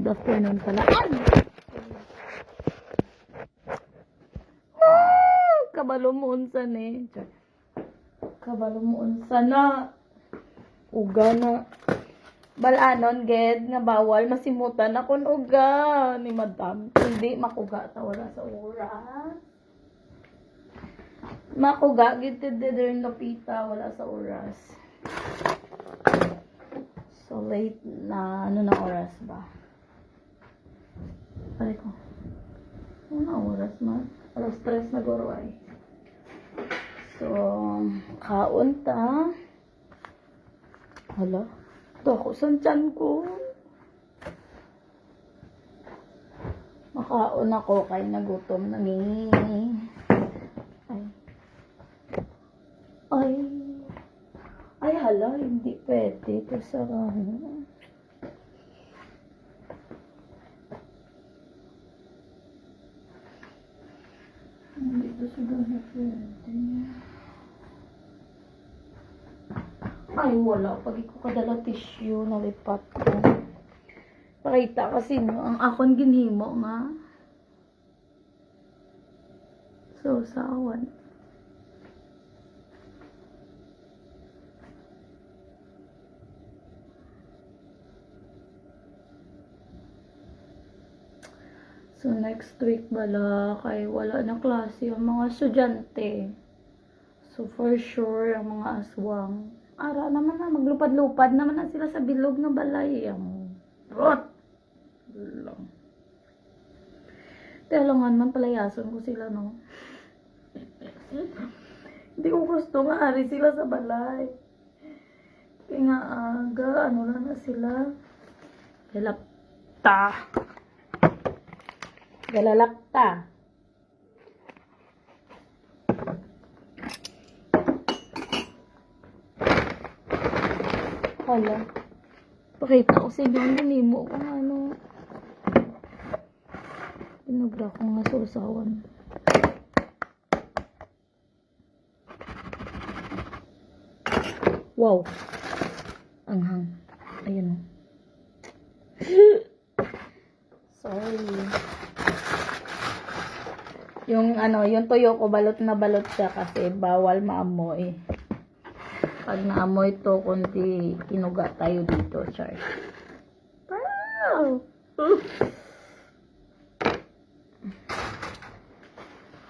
Good afternoon pala. Kabalo mo unsan eh. Kabalo mo unsan na. Uga na. Balanon, ged, nga bawal masimutan akong uga ni madam. Hindi makuga ta wala sa oras. Makuga, gid din lapita wala sa oras. So late na, ano na oras ba? Pare ko. Ano na oras man? Alas 3 na goro ay. So, kaon ta. Hala. Ito ako sa tiyan ko. Makaon ako kay nagutom na ni. Ay, hala. Hindi pwede. Ito sa hindi ito sa gana pwede. Ay, wala. Pag ko kadala tissue, nalipat ko. Pakita kasi no, ang akon ginhimo nga. So, sawan. So, next week bala, kay wala na klase ang mga estudyante. So, for sure, ang mga aswang. Ara naman na, maglupad-lupad naman na sila sa bilog na balay. Ang rot! Lang. Talangan man palayason ko sila, no? Hindi ko gusto nga ari sila sa balay. Kaya nga aga, ano lang na sila. Galalapta. Hala. Pakita ko sa inyo ang ginimo kung ano. Pinugra ko nga susawan. Wow. Anghang. Ayun. Sorry. Yung ano, yung tuyo ko balot na balot siya kasi bawal maamoy. Pag naamoy to, kundi kinuga tayo dito, char. Wow!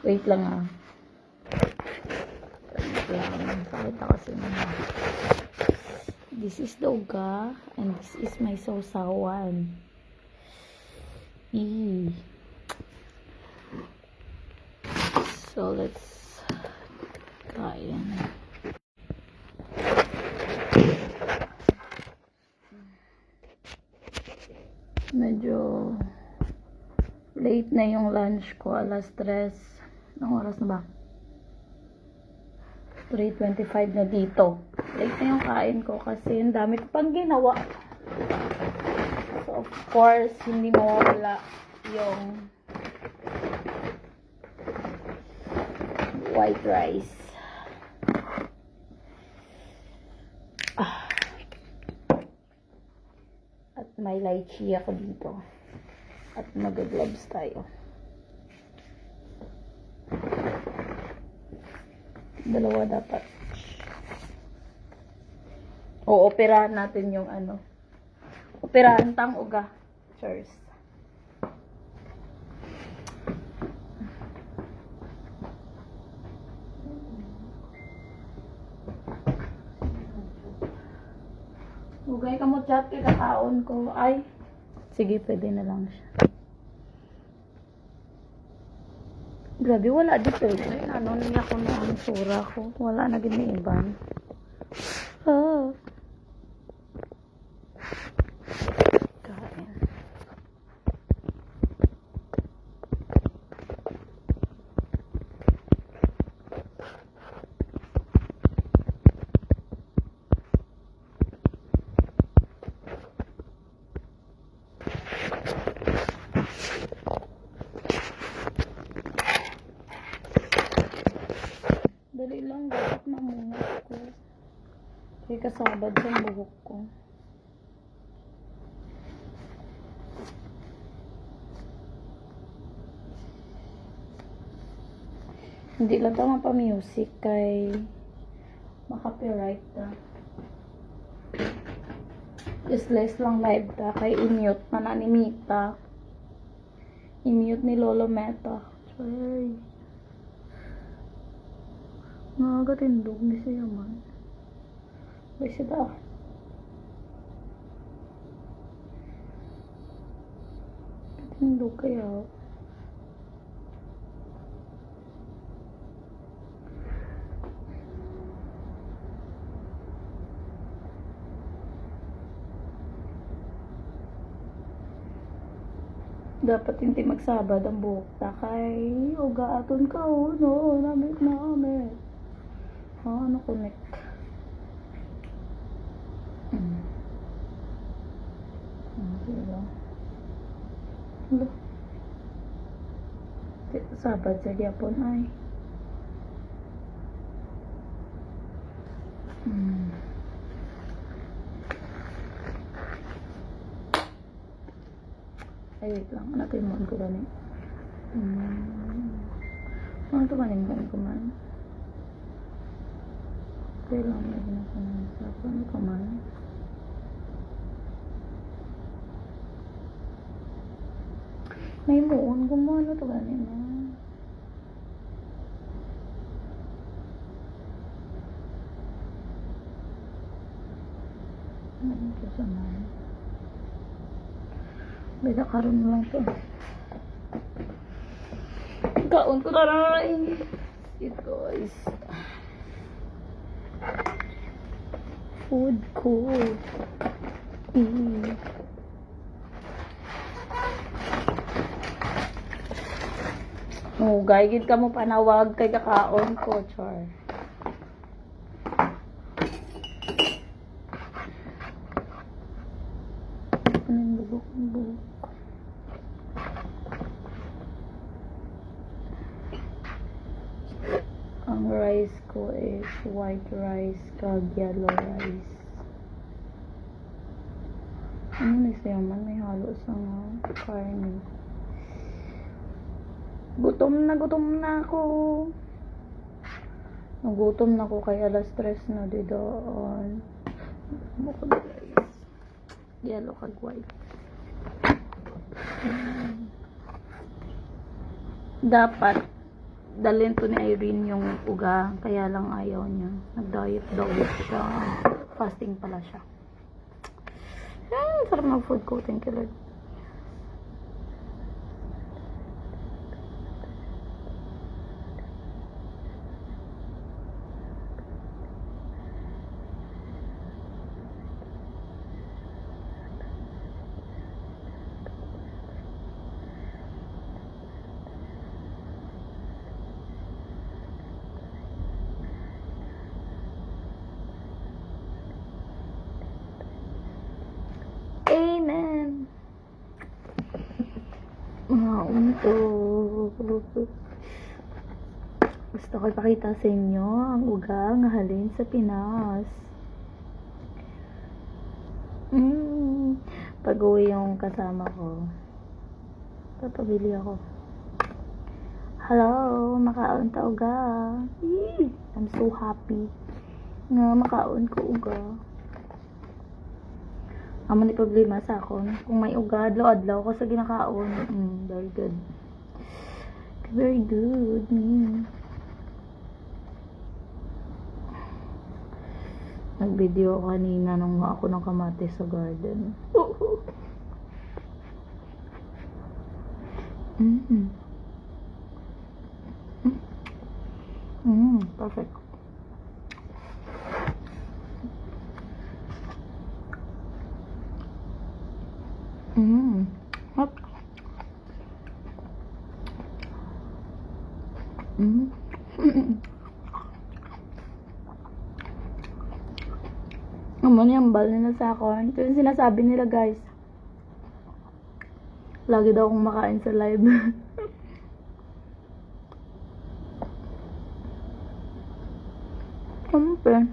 Wait lang ah. Pakita kasi naman. This is the uga, and this is my sausawan. So, let's kain. Medyo late na yung lunch ko. Alas 3. Anong oras na ba? 3:25 na dito. Late na yung kain ko kasi ang dami ko pang ginawa. So, of course, hindi mawawala yung white rice. At may lychee ako dito. At mag-gloves tayo. Dalawa dapat. O, operahan natin yung ano. Operahan tang uga. Cheers. Ugay ka mo chat kay kakaon ko. Ay, sige, pwede na lang siya. Grabe, wala dito. Ay, ano niya ko na ang sura ko. Wala na giniiban. Ah. Kain. Dali lang, dapat mamungat ko. Kaya kasabad sa buhok ko. Hindi lang tama pa music kay makapiright ta. Useless lang live ta kay i-mute na ni Mita. I-mute ni Lolo Meta. Sorry. Nakakatindog ni siya man. Basta ta. Katindog kaya. Dapat hindi magsabad ang buhok ta kay uga aton ka no namit ano connect sabad sa gyapon ay ay wait lang ano ito yung moon ko gani ano ito man yung moon ko man okay lang may ginasa ano ka man may moon ko mo ano ito gani man ano ito sa man beda karon lang to. Kaon ko na rin. It guys. Food ko. Oh, gaygid ka mo panawag kay kakaon ko, char. Anong bubok. Ang rice ko is white rice kag yellow rice. Ano na siya man? May halo sa karne. Gutom na ako. Nagutom na ako kay alas 3 na di doon. Bukod guys. Yellow kag white. Dapat dalhin to ni Irene yung uga, kaya lang ayaw niya. Nag-diet siya. Fasting pala siya. Sarap ng food ko. Thank you, Lord. Amen. Unto. Gusto ko ipakita sa inyo ang uga nga halin sa Pinas. Pag-uwi yung kasama ko, papabili ako. Hello, makaon ta uga. I'm so happy nga makaon ko uga. Amo ni problema sa akon. Kung may uga, adlaw-adlaw ko sa ginakaon. Very good. Very good. Nag-video kanina nung ako ng kamatis sa garden. Perfect. Hot. Naman yung bal nila sa akin. Ito yung sinasabi nila guys. Lagi daw akong makain sa live. Siyempre,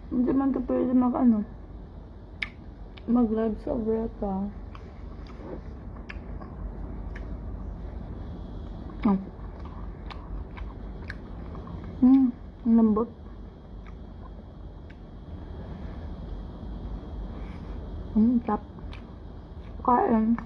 hindi man ito pwede mag-live sa Breta. Lambot. Tap. Kain.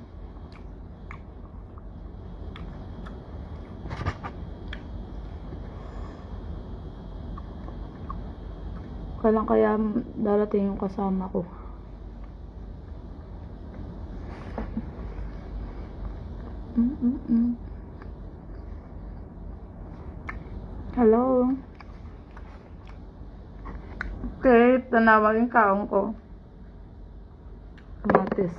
Kailan kaya darating yung kasama ko? Hello. Okay, tanawagin kaong ko. Kamatis.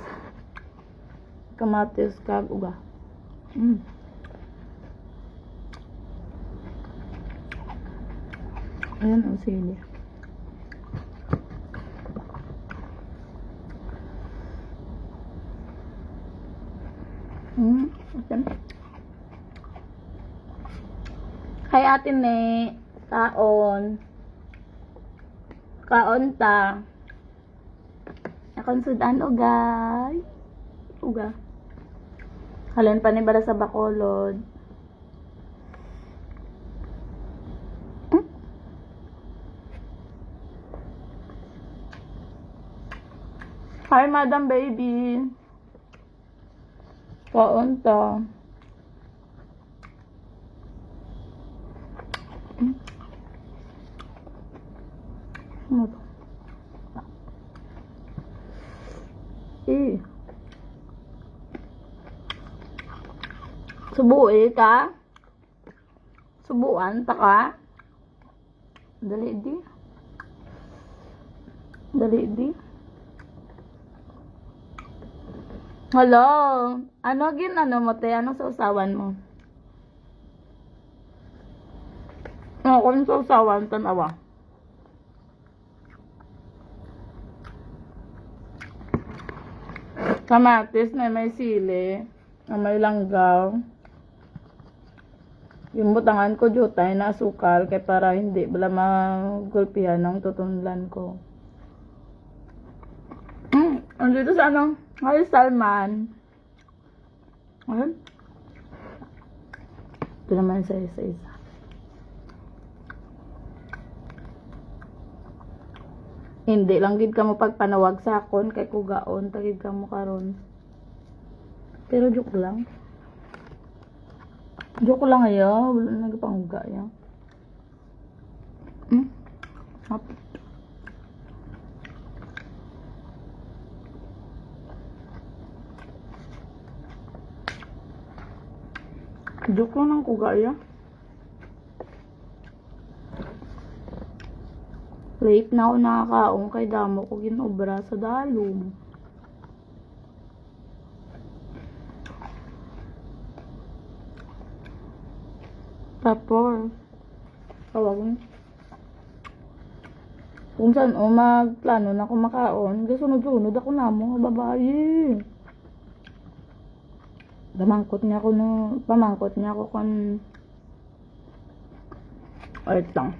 Kamatis kag uga. Ayan ang sili. Okay. Kay atin kaon. Kaon ta. Akong sudan ugay. Uga. Halin pa ni bara sa Bacolod. Hi, Madam Baby. Kaon ta. Ano to? Subuin ka? Subuan ta ka? Dali di. Dali di. Hello. Ano mo te? Anong sausawan mo? Kung sausawan, tanawa. Kamatis na may sili, na may langgaw. Yung butangan ko jutay na asukal kay para hindi bala magulpihan ng tutunlan ko. Andito sa ano? Hi, Salman. Ayun. Ito naman sa isa-isa. Hindi lang gid ka mo pagpanawag sa akon kay kugaon tagid ka mo karon. Pero joke lang. Joke lang ayo, wala nagpanguga ya. Hap. Joke lang ng kuga ya. Late na ako nakakaong kay damo ko ginobra sa dalom. Tapos, tawagin. Kung saan magplano na ako makaon, sunod-sunod ako na mo, babae. Pamangkot niya ako kan wait lang.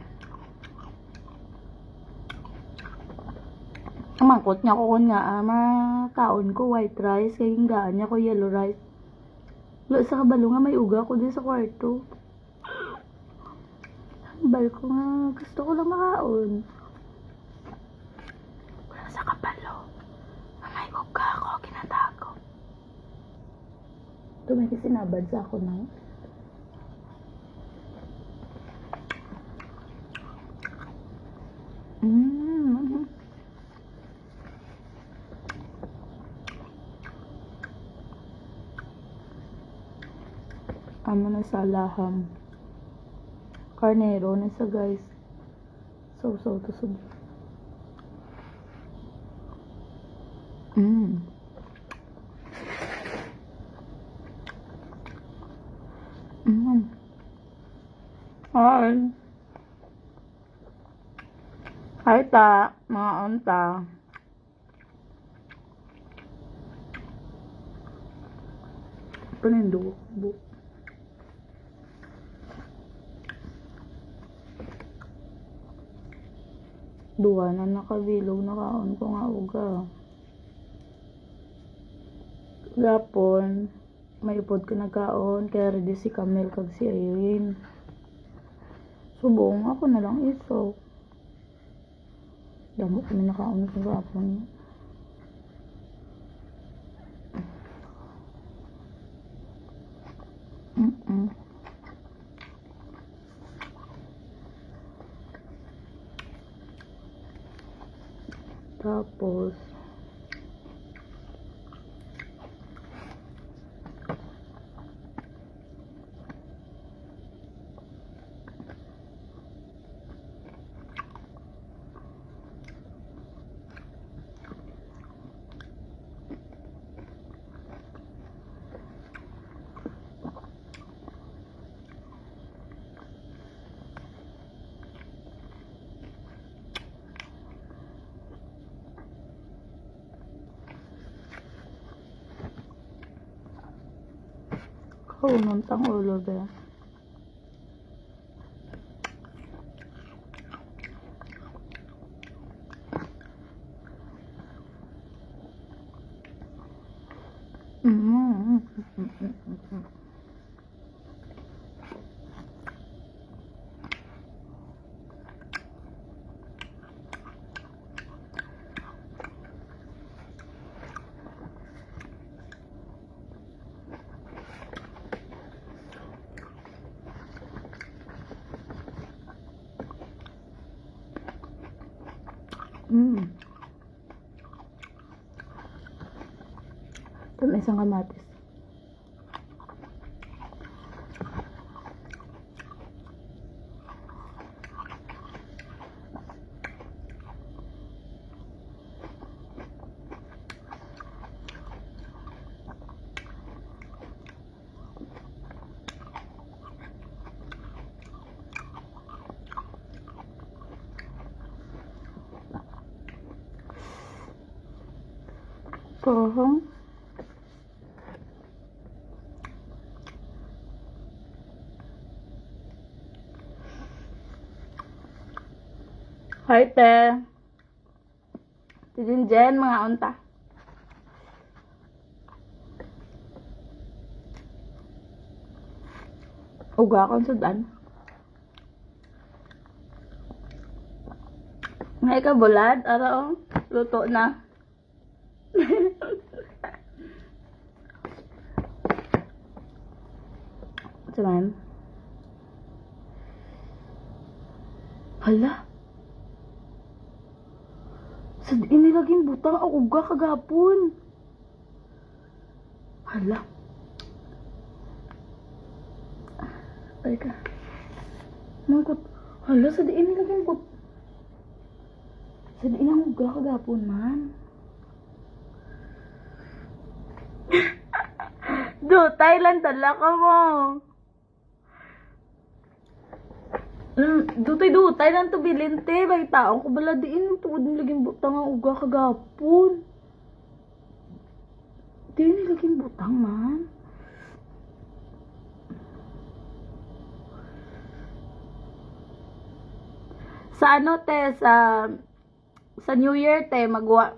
Pamangkot niya ako kun nga, makaon ko white rice, kaya hinggaan niya ko yellow rice. Wala sa kabalo nga may uga ko din sa kwarto. Bal ko nga, gusto ko lang makaon. Wala sa kabalo. May uga ako, kinatago. Ito may kasinabad sa ako na. Amo na sa laham. Karnero na sa guys. So to sub. Hi. Hi ta, mga onta. Panindo bu. Duwa na nakabilog na kaon ko nga uga. Gapon, may ipod ko nagkaon, kaya ready si Camille kag si Irene. Subong, ako na lang iso. Damo kami nakaon sa gapon. Tapos, kaunon tang ulo ba? Ito may isang kamatis. Pohong. Hi, te. Jen, mga unta. Uga akong sudan. Ngay ka bulad, araw, luto na. Saman. Hala. Sa inilaging butang ang uga kagapon. Hala. Ay ka. Mangkot. Hala, sa inilaging butang. Sa inang uga kagapon man. Do, Thailand tala ka mo. Dutay lang to bilinte. Bay taong ko bala diin. Tuod nilaging butang ang uga kagapon. Di nilaging butang man. Sa ano te, sa New Year te, magwa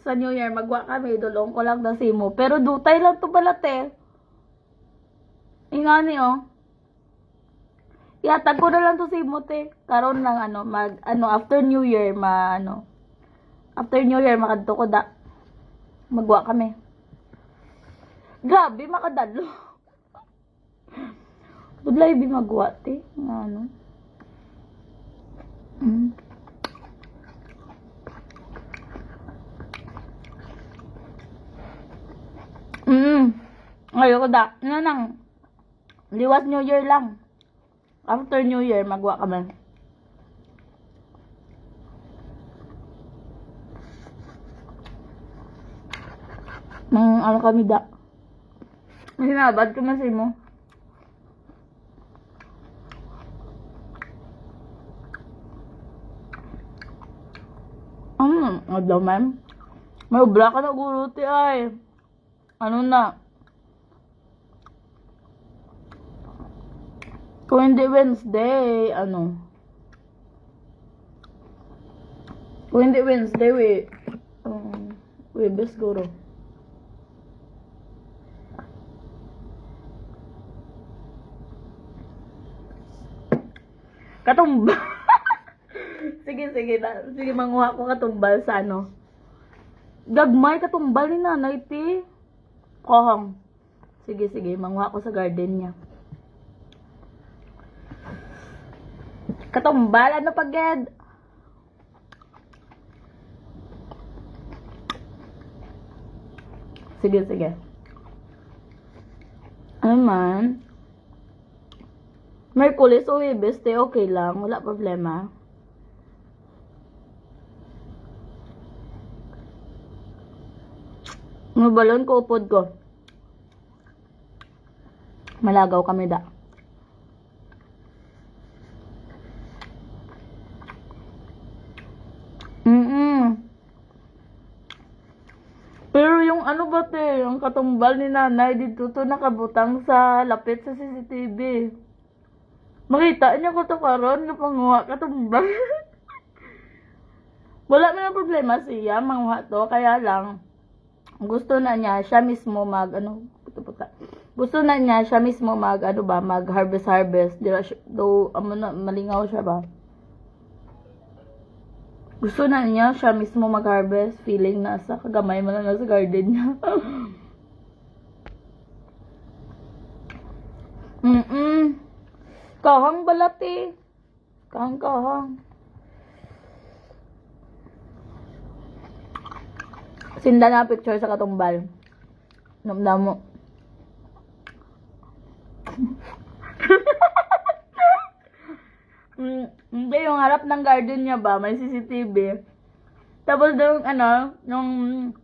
sa New Year magwa kami, dulong ko lang na simo. Pero dutay lang to pala te. Ingani oh. Yatag ko na lang to simo te. Karon lang after New Year after New Year makadto ko da. Magwa kami. Grabe makadalo. Budlay bi magwa te, ano. Ayoko da. Ano nang liwas New Year lang. After New Year, magwa kami. Ano kami da. Hinabad ko masay mo.Adaw man. May ubra ka na guruti ay. Ano na? Kung hindi Wednesday, Kung hindi Wednesday, Webes guro. Katumbal. Sige na. Sige, manguha ko katumbal sa ano. Gagmay katumbal ni nanay, ti. Kohong. Sige, manguha ko sa garden niya. Katumbal, ano paged? Sige. Ano man? Merkulis o Webes, te, okay lang. Wala problema. Mabalon ko upod ko. Malagaw kami da. Pero yung ano ba te, yung katumbal ni nanay dito to nakabutang sa lapit sa CCTV. Makita niya ko to karon nga panguha katumbal. Wala man ang problema siya, manguha to, kaya lang gusto na niya siya mismo mag ano, gusto na niya siya mismo mag ano ba, mag harvest. Dira do malingaw siya ba. Gusto na niya siya mismo mag-harvest. Feeling nasa kagamay mo lang nasa garden niya. Kahang balat eh. Kahang. Sinda na picture sa katumbal. Namdam mo. Hindi, yung harap ng garden niya ba, may CCTV. Tapos yung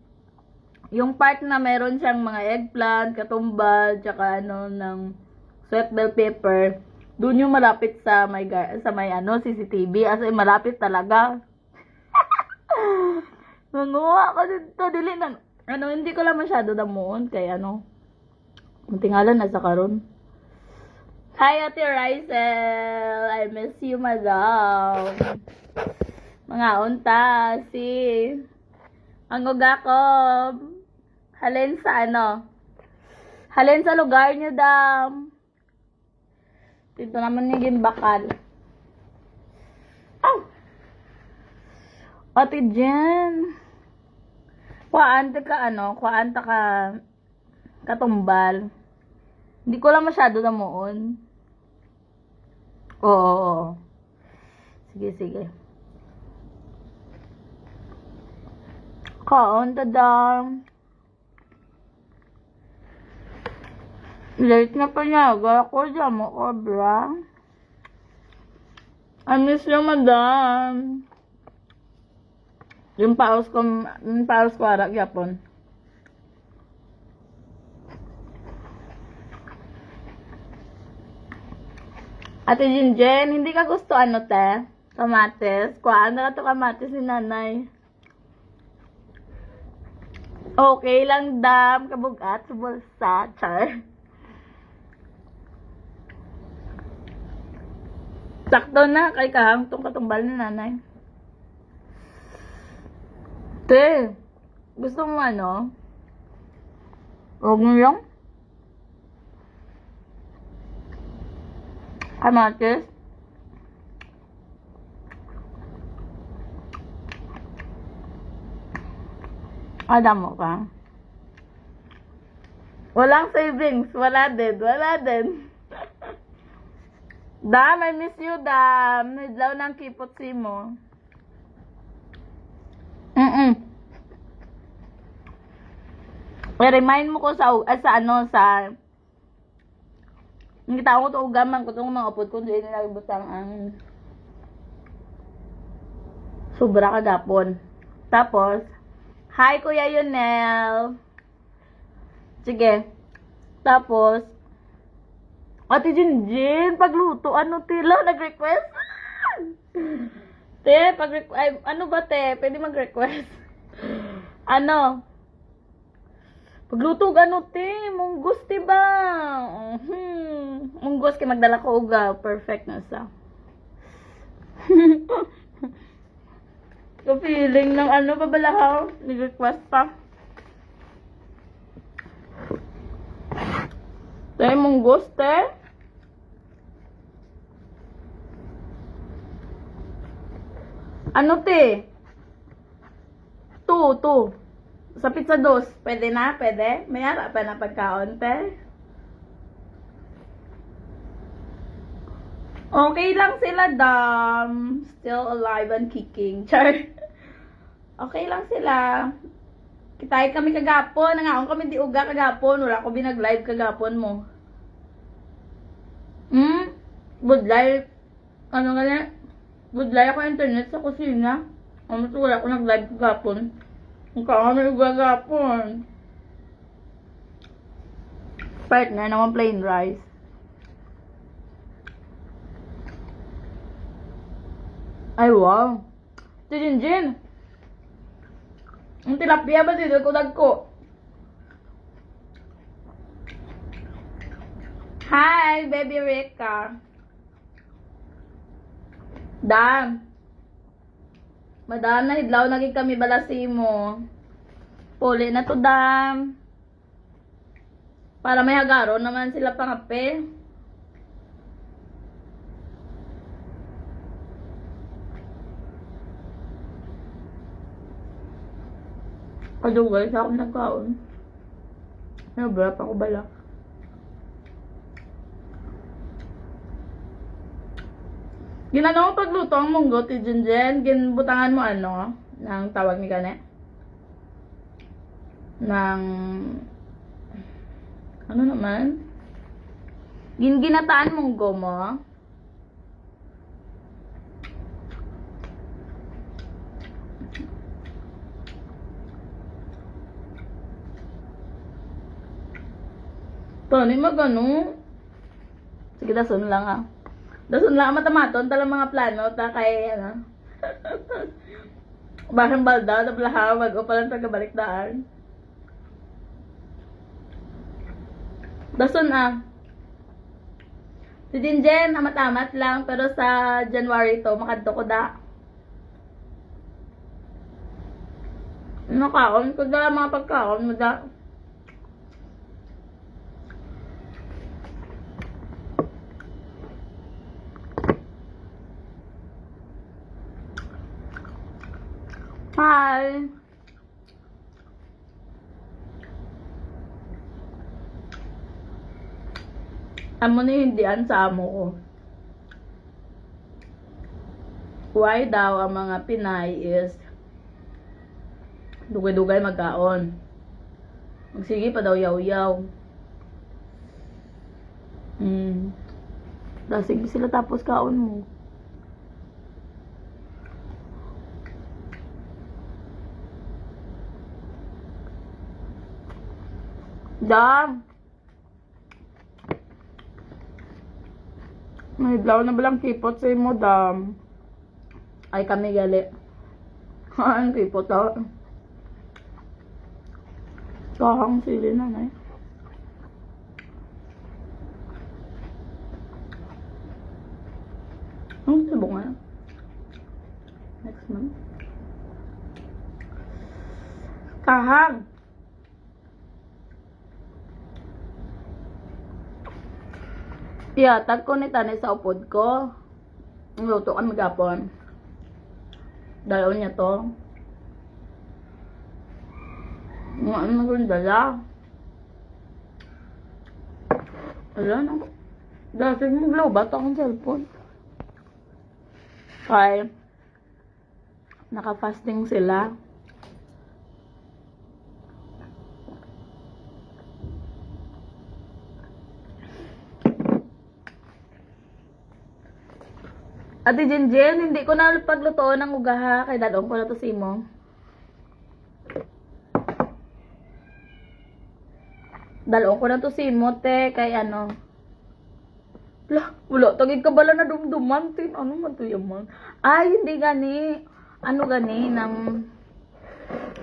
yung part na meron siyang mga eggplant, katumbal, tsaka ng sweet bell pepper, doon yung malapit sa may CCTV. As in, malapit talaga. Nanguha ko dito, dili na, hindi ko lang masyado damuon, kay muntingalan nasa karon. Hi, Ate Rysel! I miss you, madam. Mga unta, ang uga halin sa halin sa lugar niyo, dam. Dito naman yung bakal. Oh! Ate Jen! Kuhaan ta ka katumbal. Hindi ko lang masyado namuon. Oo. Sige. Kaon, tadam. Late na pa niya. Ako dyan mo, Cobra. I miss you, madam. Yung paus ko arak yapon. Ate Jinjen, hindi ka gusto te? Kamatis? Kuhaan na ka to kamatis ni nanay. Okay lang, dam. Kabugat sa bulsa. Char. Sakto na kay kahang tong katumbal ni nanay. Te, gusto mo huwag mo yung kamatis? Alam mo ka? Walang savings. Wala din. Dam, I miss you, dam. Nidlaw ng kipot si mo. Remind mo ko sa hindi tao ko to ugaman ko itong mga upod ko doon nilagibutang ang sobra kagapon. Tapos, hi Kuya Yunel. Sige. Tapos, Ate Jinjin, pagluto, tila, nag-request? Te, pwede mag-request? Pagluto te, munggos ba? Munggos kay magdala ko uga, perfect na sa. So feeling ng pabalahaw, nag-request pa. Te, munggos te. Ano te? Two. Sa pizza dos. Pwede na? Pwede? May ara pa na pagkaon te? Okay lang sila, Dam. Still alive and kicking. Char. Okay lang sila. Kitay kami kagapon. Nangaon kami di uga kagapon. Wala ko binag-live kagapon mo. Budlay. Ano nga na? Budlay ako internet sa kusina. Ano to, wala ko nag-live kagapon. Ang kami uga kagapon. Partner naman plain rice. Ay, wow. Si Jinjin. Ang tilapia ba dito ko dagko? Hi, baby Rika. Dam. Madam, nahidlaw naging kami balasi mo. Puli na to, Dam. Para may hagaron naman sila pangape. Kadugay sa akong nagkaon. Nabrap ako balak. Ginano mo pagluto ang munggo, ti Jinjen. Ginbutangan mo ano, ng tawag ni Kane? Ng... Ano naman? Ginataan munggo mo. Tony, magano? Sige, dasun lang ah. Dasun lang ang matamaton, talang mga plano, ta kay, ano. Bakang balda, nablaha, wag o palang tagabalikdaan. Dasun ah. Si Jinjen, amat-amat lang, pero sa January to, makadto ko da. Nakaon ko da, mga pagkaon mo da. Hi! Amo na hindian sa amo ko. Why daw ang mga Pinay is dugay-dugay magkaon. Magsige pa daw yaw-yaw. Dasig sila tapos kaon mo. Dam! May blaw na balang kipot sa imo, Dam. Ay, kami gali. Ang kipot daw. Kahang sili na, nay. Ang sabong nga. Next month. Kahang! Tag ko ni Tani sa upod ko. Ang luto kan magapon. Dalaw niya to. Ano na kung dala? Wala na. Dasig mo globat akong cellphone. Kaya naka-fasting sila. Ate Jinjen, hindi ko na paglutoon ng ugaha. Kay dadong ko na to si mo. Dalong ko na to si mo, te. Kay ano. Wala, tagig ka bala na dumduman, tin. Ano man to yaman? Ay, hindi gani. Ano gani, nang...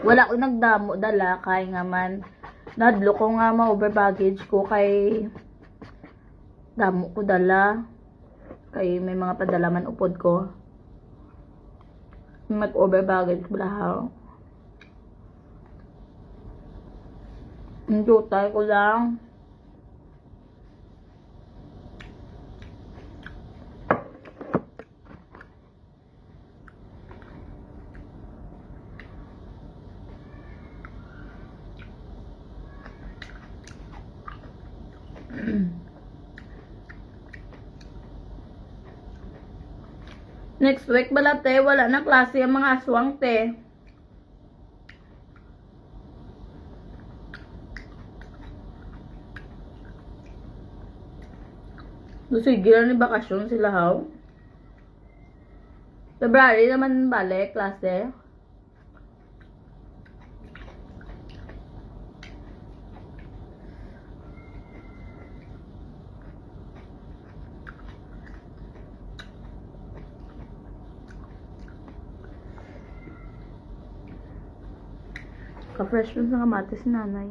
Wala ko nagdamo, dala. Kay nga man. Nadlo ko nga ma-over baggage ko. Kay... Damo ko dala. Kay may mga padalaman upod ko. Mag-over baggage balahaw. Ang jutay ko lang. Next week bala te, wala na klase ang mga aswang te. Sige lang ni bakasyon sila haw. February naman balik klase. Ka-freshman sa kamatis nanay.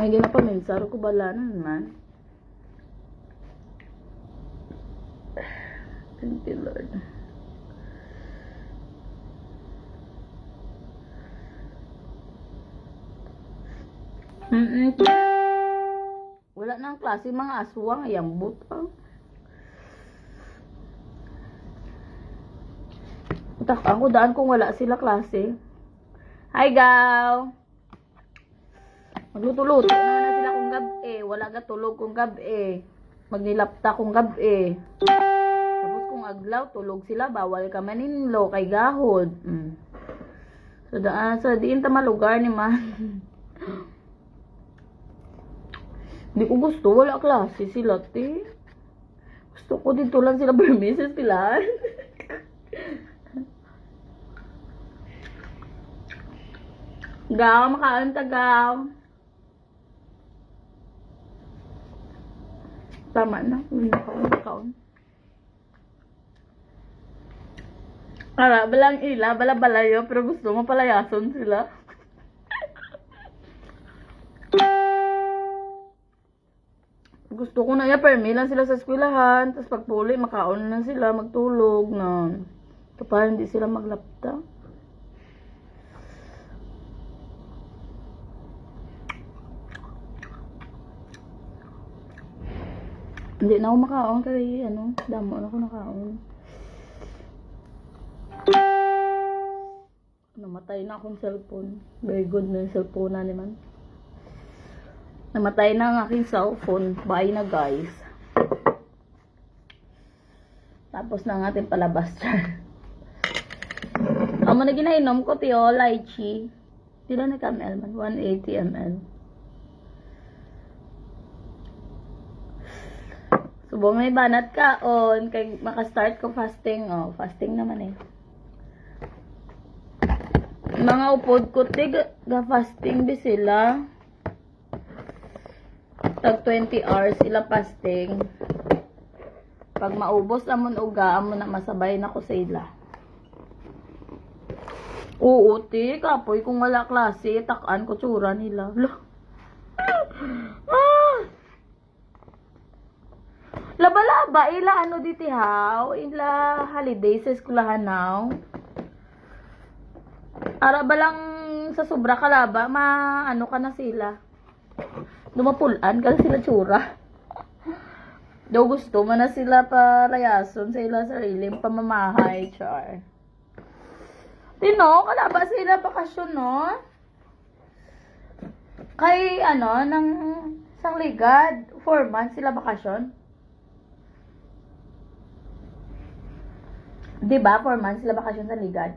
May ginapaminsar ko bala na naman. Thank you, Lord. Wala na ang klase mga aswang. Ayang buta. Tak ako daan kung wala sila klase. Hi, Gaw! Magluto-luto na sila kung gabi. Wala ka tulog kung gabi. Magnilapta kung gabi. Tapos kung aglaw, tulog sila. Bawal ka maninlo kay gahod. So, sa diin tama lugar ni man. Hindi ko gusto. Wala klase sila, te. Gusto ko dito lang sila permises sila. Gaw, makaon ta, Gaw. Tama na. Makaon. Ara, balang ila, bala-balayo, pero gusto mo palayason sila. Gusto ko na permi lang sila sa eskwelahan, tapos pagpuli, makaon na sila, magtulog na. Kapag hindi sila maglapta. Hindi na ako makaon kasi damo na ako nakaon. Namatay na akong cellphone. Very good na yung cellphone na naman. Namatay na ang aking cellphone. Bye na guys. Tapos na ang ating palabas dyan. Amo na ginainom ko tiyo, lychee. Sila na ml man? 180 ml. Subo may banat ka on kay maka-start ko fasting. Fasting naman eh. Mga upod ko ga fasting di sila. Tag 20 hours sila fasting. Pag maubos amon uga amon na masabay na ko sa ila. Oo, ti kapoy kung wala klase takan ko tsura nila. Laba-laba, ila diti haw, ila holiday sa eskwelahan now. Ara ba lang sa sobra kalaba, ka na sila. Dumapulan ka na sila tsura. Daw gusto mo na sila palayason sa ila sarili, pamamahay, char. Kalaba sila bakasyon, no? Kay, ng Sangligad, 4 months sila bakasyon. Diba, 4 months sila bakasyon sa Ligad.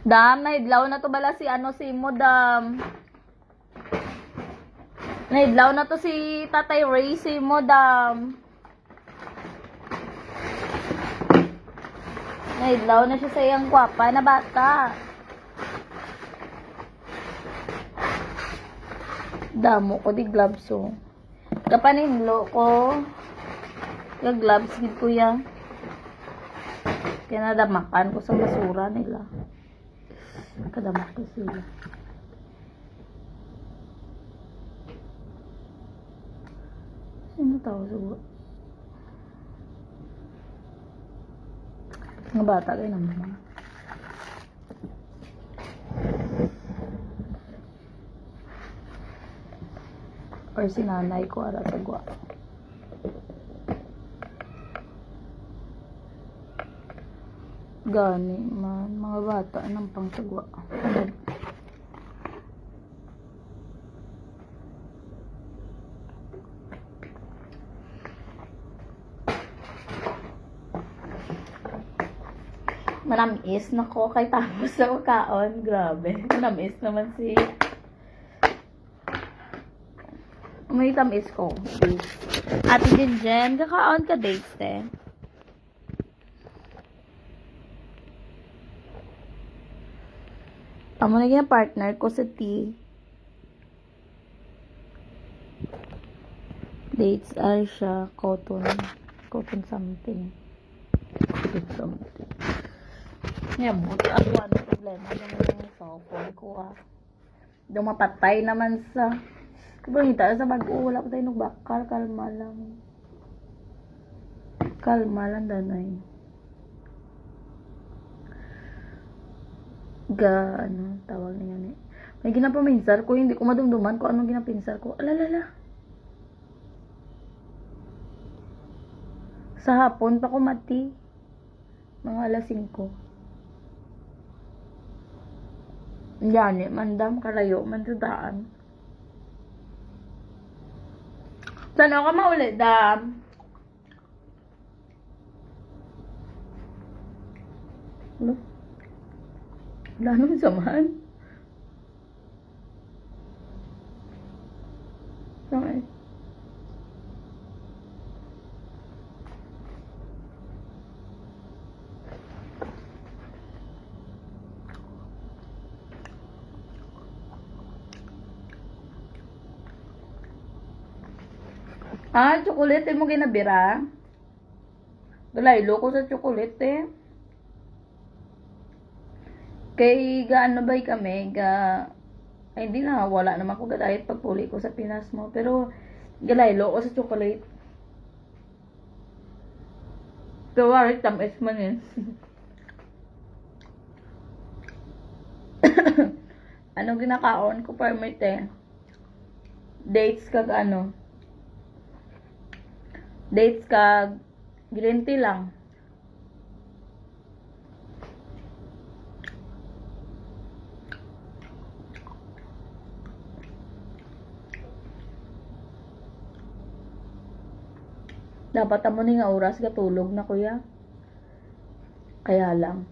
Dam, naidlaw na to bala si Mo, Dam. Naidlaw na to si Tatay Ray, si Mo, Dam. Naidlaw na siya sa iyang gwapa na bata. Damo ko di gloves kapaninlo ko yung gloves gid ko ya kaya nadamakan ko sa basura nila kadamak ko sila sino tao sa Mga bata kayo naman. Or si nanay ko ara sa gwa. Gani man, mga bata ng pangsagwa. Manamis na ko kay tapos sa kaon. Grabe. Manamis naman si... May tamis ko. Ate Jen, kakaon ka dates eh. Amo na yung partner ko sa tea. Dates ay siya. Cotton something. Cotton something. Ngayon, buti ako ano problema yung cellphone ko Dumapatay naman sa... Kita sa mag-uulap tayo nagbakal. Kalma lang. Kalma lang danay. Tawag niya ni. May ginapaminsar ko, hindi ko madumduman kung anong ginapinsar ko. Alalala. Sa hapon pa ko mati. Mga alas 5. Yan mandam kalayo man sa daan. Saan ako maulit, dam? Wala naman samahan. Saan? Chocolate mo ginabira? Galaylo ko sa chocolate eh. Kay gaano ba kami? Ay hindi na, wala naman ko gadayat pagpuli ko sa Pinas mo. Pero galaylo ko sa chocolate. So, warit tamis man yun. Anong ginakaon ko permit eh? Dates kag ano? Dates kag green tea lang. Dapat amo ni nga oras gatulog na kuya. Kaya lang.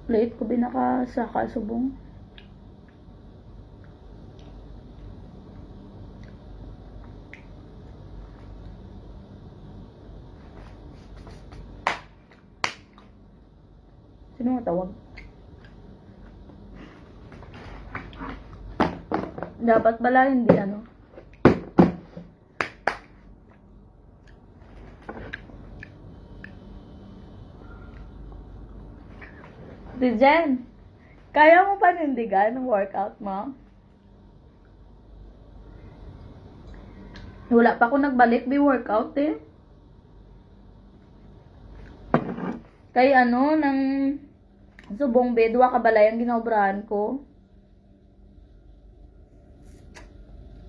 Late ko binaka sa kasubong. Sino nga tawag? Dapat pala hindi ano. Si Jen, kaya mo panindigan ng workout mo? Wala pa ako nagbalik may workout eh. Kay ano, ng subong bed, ka balay ang ginaobrahan ko.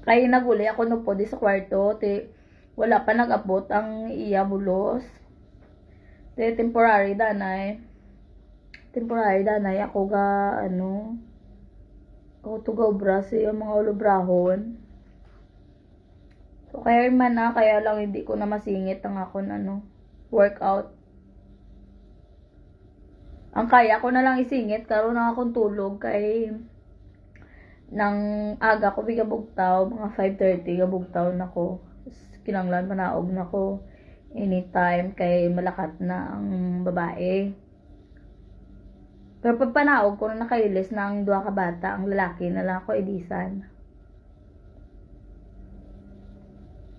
Kaya naguli ako no po di sa kwarto. Wala pa nag-abot ang iya bulos. Temporary danay ako ga ano ako to ga obra sa yung mga ulubrahon. So kaya man kaya lang hindi ko na masingit ang akon ano workout. Ang kaya ko na lang isingit karon na akong tulog kay nang aga ko bigabugtaw mga 5:30 gabugtaw na ko. Kinanglan manaog na ko anytime kay malakat na ang babae. Pero pag panaog ko na nakailis ng 2 ka bata, ang lalaki na lang ako edisan.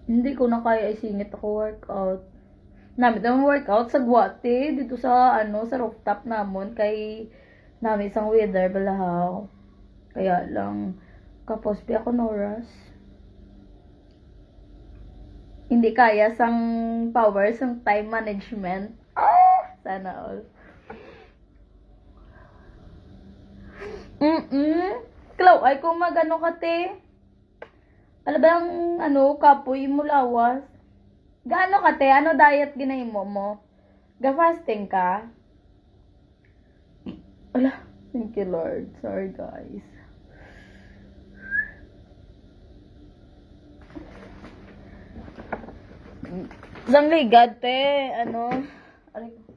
Hindi ko na kaya isingit ako workout. Namit ang workout sa Guwate, dito sa sa rooftop namon kay namin isang weather balahaw. Kaya lang kapospi ako noras. Hindi kaya sang power sang time management. Sana all. Klaw, ay kung magano ka te. Alam ba ang kapoy mo lawas? Gaano ka te? Ano diet ginahimo mo? Ga-fasting ka? Ala, thank you Lord. Sorry guys. Isang ligad te, aray ko.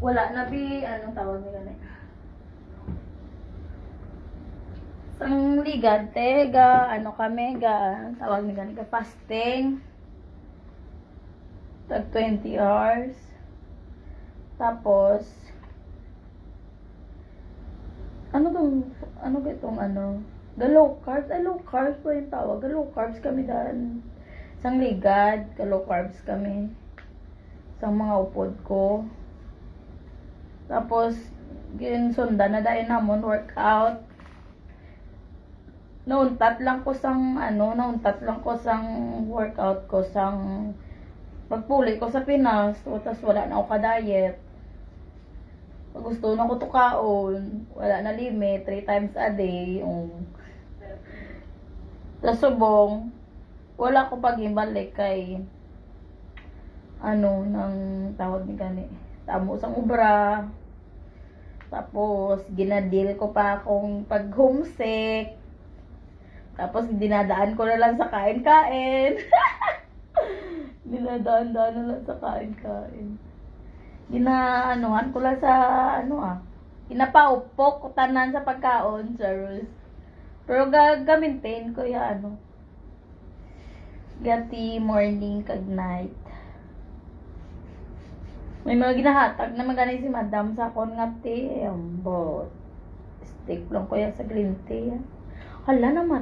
Wala na bi, anong tawag nila na? Isang ligad te, tawag nila ga fasting. Tag 20 hours. Tapos, the low carbs, low carbs po yung tawag, low carbs kami daan. Isang ligad, low carbs kami. Isang mga upod ko. Tapos, ginsundan na dahil namon workout. Nauntat lang ko sang workout ko sang pagpuli ko sa Pinas. Tapos wala na ako ka-diet. Pag gusto na ko tukaon, wala na limit, 3 times a day. Sa subong, wala ko pag-ibalik kay nang tawag ni gani. Tamo sang ubra. Tapos, ginadil ko pa akong pag-homesick. Tapos, dinadaan ko na lang sa kain-kain. Dinadaan-daan na lang sa kain-kain. Ginaanuhan ko lang sa, inapaupok ko tanan sa pagkaon, Charles. Pero gamitin ko yung gati morning kag night. May mga ginahatag na magaling si madam sa akon nga te. Ambot. Steak lang ko yan sa green tea. Hala naman.